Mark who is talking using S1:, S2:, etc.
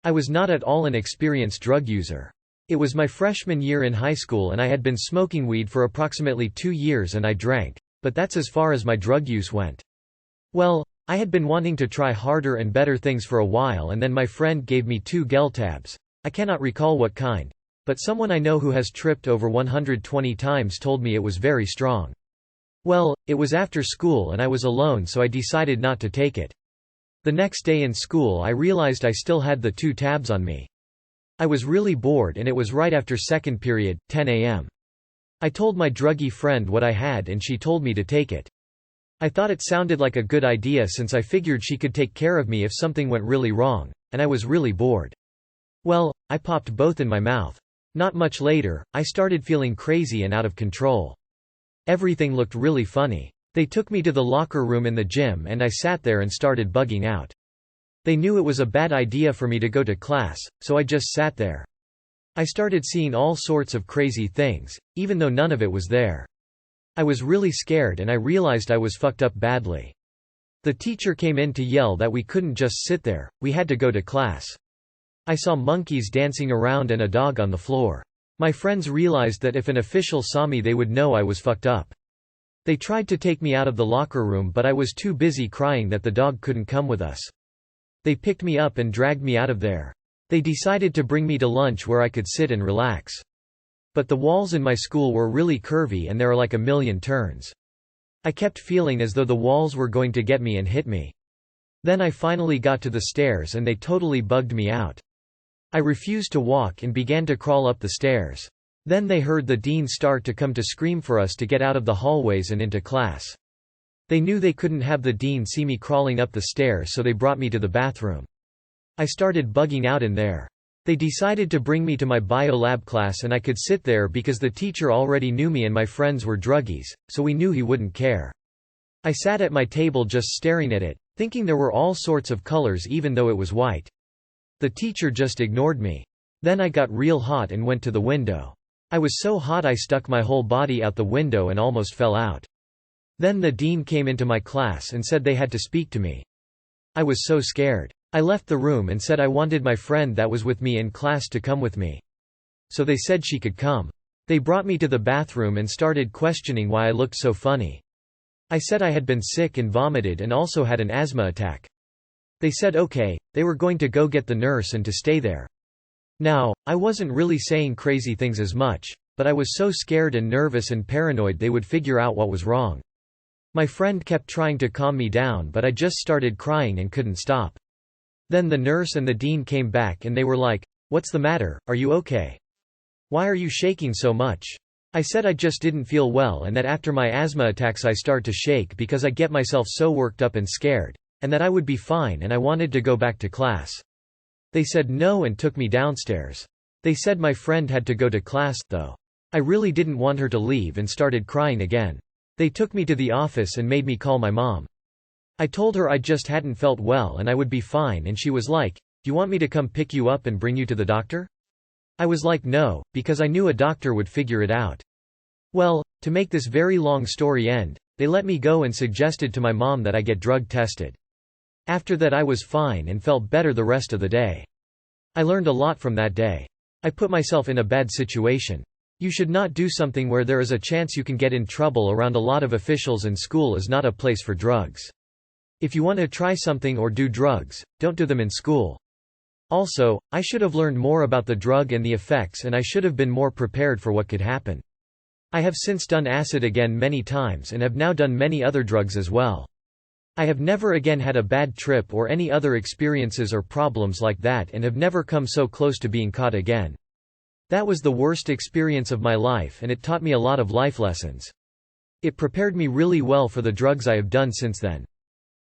S1: I was not at all an experienced drug user. It was my freshman year in high school and I had been smoking weed for approximately 2 years and I drank, but that's as far as my drug use went. Well, I had been wanting to try harder and better things for a while and then my friend gave me 2 gel tabs. I cannot recall what kind, but someone I know who has tripped over 120 times told me it was very strong. Well, it was after school and I was alone, so I decided not to take it. The next day in school I realized I still had the 2 tabs on me. I was really bored and it was right after second period, 10 a.m. I told my druggy friend what I had and she told me to take it. I thought it sounded like a good idea since I figured she could take care of me if something went really wrong, and I was really bored. Well, I popped both in my mouth. Not much later, I started feeling crazy and out of control. Everything looked really funny. They took me to the locker room in the gym and I sat there and started bugging out. They knew it was a bad idea for me to go to class, so I just sat there. I started seeing all sorts of crazy things, even though none of it was there. I was really scared and I realized I was fucked up badly. The teacher came in to yell that we couldn't just sit there, we had to go to class. I saw monkeys dancing around and a dog on the floor. My friends realized that if an official saw me they would know I was fucked up. They tried to take me out of the locker room but I was too busy crying that the dog couldn't come with us. They picked me up and dragged me out of there. They decided to bring me to lunch where I could sit and relax. But the walls in my school were really curvy and there are like a million turns. I kept feeling as though the walls were going to get me and hit me. Then I finally got to the stairs and they totally bugged me out. I refused to walk and began to crawl up the stairs. Then they heard the dean start to come to scream for us to get out of the hallways and into class. They knew they couldn't have the dean see me crawling up the stairs, so they brought me to the bathroom. I started bugging out in there. They decided to bring me to my bio lab class and I could sit there because the teacher already knew me and my friends were druggies, so we knew he wouldn't care. I sat at my table just staring at it, thinking there were all sorts of colors even though it was white. The teacher just ignored me. Then I got real hot and went to the window. I was so hot I stuck my whole body out the window and almost fell out. Then the dean came into my class and said they had to speak to me. I was so scared. I left the room and said I wanted my friend that was with me in class to come with me. So they said she could come. They brought me to the bathroom and started questioning why I looked so funny. I said I had been sick and vomited and also had an asthma attack. They said okay, they were going to go get the nurse and to stay there. Now, I wasn't really saying crazy things as much, but I was so scared and nervous and paranoid they would figure out what was wrong. My friend kept trying to calm me down but I just started crying and couldn't stop. Then the nurse and the dean came back and they were like, "What's the matter, are you okay? Why are you shaking so much?" I said I just didn't feel well and that after my asthma attacks I start to shake because I get myself so worked up and scared, and that I would be fine and I wanted to go back to class. They said no and took me downstairs. They said my friend had to go to class, though. I really didn't want her to leave and started crying again. They took me to the office and made me call my mom. I told her I just hadn't felt well and I would be fine and she was like, "You want me to come pick you up and bring you to the doctor?" I was like no, because I knew a doctor would figure it out. Well, to make this very long story end, they let me go and suggested to my mom that I get drug tested. After that I was fine and felt better the rest of the day. I learned a lot from that day. I put myself in a bad situation. You should not do something where there is a chance you can get in trouble around a lot of officials, and school is not a place for drugs. If you want to try something or do drugs, don't do them in school. Also, I should have learned more about the drug and the effects, and I should have been more prepared for what could happen. I have since done acid again many times and have now done many other drugs as well. I have never again had a bad trip or any other experiences or problems like that and have never come so close to being caught again. That was the worst experience of my life and it taught me a lot of life lessons. It prepared me really well for the drugs I have done since then.